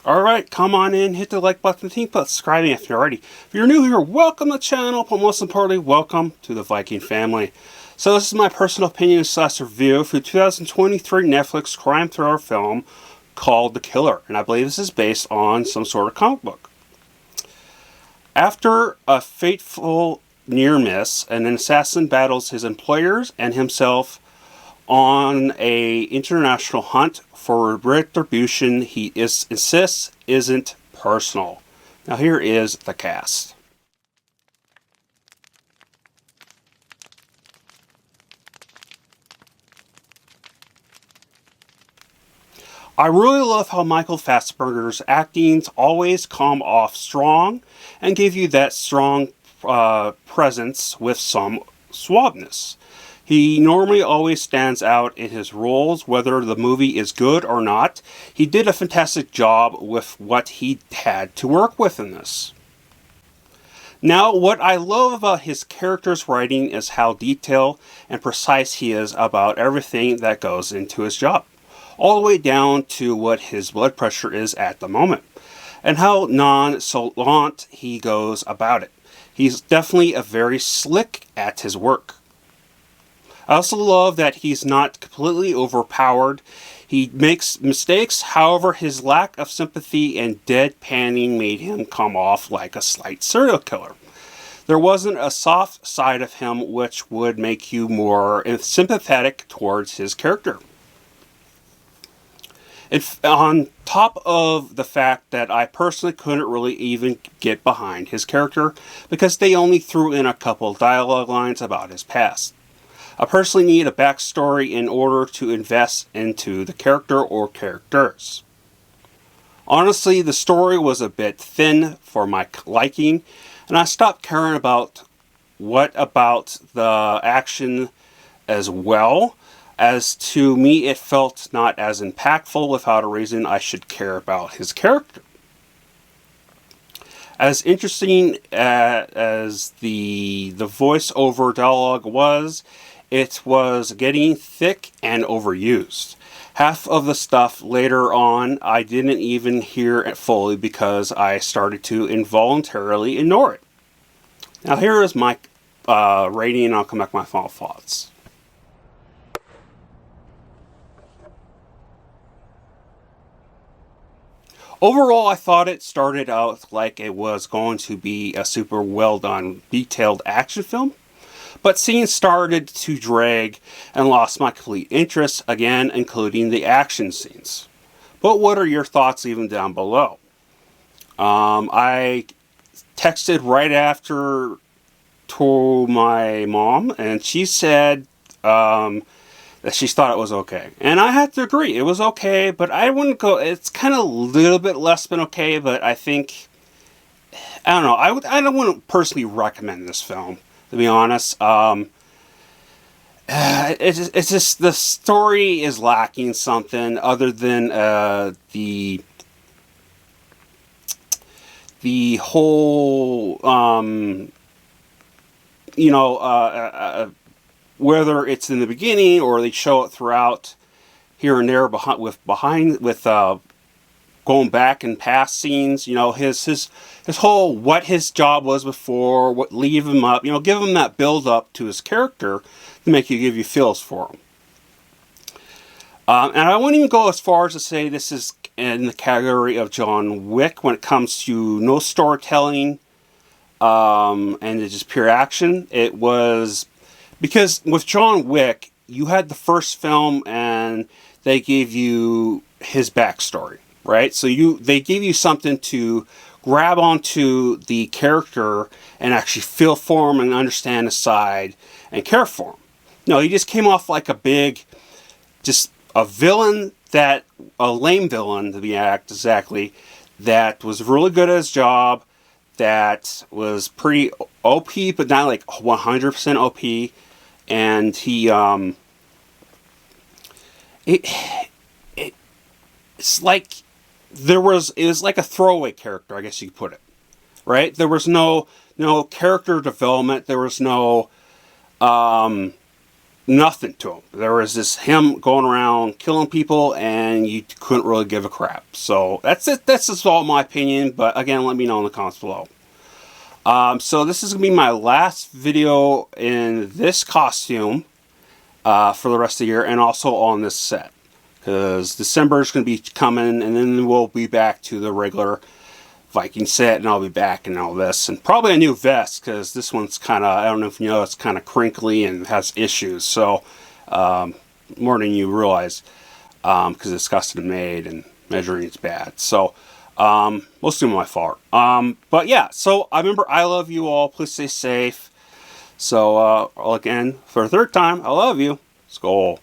Alright, come on in, hit the like button, think about subscribing if you're already. If you're new here, welcome to the channel, but most importantly, welcome to the Viking family. So this is my personal opinion / review for the 2023 Netflix crime thriller film called The Killer, and I believe this is based on some sort of comic book. After a fateful near miss, an assassin battles his employers and himself on a international hunt for retribution he insists isn't personal. Now here is the cast. I really love how Michael Fassbender's actings always come off strong and give you that strong presence with some suaveness. He normally always stands out in his roles, whether the movie is good or not. He did a fantastic job with what he had to work with in this. Now, what I love about his character's writing is how detailed and precise he is about everything that goes into his job, all the way down to what his blood pressure is at the moment, and how nonchalant he goes about it. He's definitely a very slick at his work. I also love that he's not completely overpowered. He makes mistakes, however his lack of sympathy and deadpanning made him come off like a slight serial killer. There wasn't a soft side of him which would make you more sympathetic towards his character. On top of the fact that I personally couldn't really even get behind his character because they only threw in a couple dialogue lines about his past. I personally need a backstory in order to invest into the character or characters. Honestly, the story was a bit thin for my liking, and I stopped caring about the action as well, as to me it felt not as impactful without a reason I should care about his character. As interesting as the voiceover dialogue was, it was getting thick and overused. Half of the stuff later on I didn't even hear it fully because I started to involuntarily ignore it. Now here is my rating, and I'll come back to my final thoughts. Overall, I thought it started out like it was going to be a super well done, detailed action film, but scenes started to drag and lost my complete interest, again including the action scenes. But what are your thoughts even down below? I texted right after to my mom, and she said that she thought it was okay. And I have to agree, it was okay, but I wouldn't go, it's kind of a little bit less than okay, but I think, I don't know, I don't want to personally recommend this film, to be honest. It's just the story is lacking something other than the whole whether it's in the beginning or they show it throughout here and there with going back and past scenes, his whole what his job was before, what leave him up, give him that build up to his character to give you feels for him. And I wouldn't even go as far as to say this is in the category of John Wick when it comes to no storytelling and it's just pure action. It was because with John Wick, you had the first film and they gave you his backstory. Right? So they gave you something to grab onto the character and actually feel for him and understand his side and care for him. No, he just came off like just a villain a lame villain to be exactly, that was really good at his job, that was pretty OP, but not like 100% OP, and he, it's like, it was like a throwaway character, I guess you could put it, right? There was no character development. There was no nothing to him. There was just him going around killing people, and you couldn't really give a crap. So that's it. That's just all my opinion. But again, let me know in the comments below. So this is going to be my last video in this costume for the rest of the year, and also on this set. Because December is going to be coming, and then we'll be back to the regular Viking set, and I'll be back and all this. And probably a new vest, because this one's kind of, I don't know if you know, it's kind of crinkly and has issues. So, more than you realize, because it's custom made and measuring is bad. So, most of my fault. But yeah, so I remember, I love you all. Please stay safe. So, again, for a third time, I love you. Skål.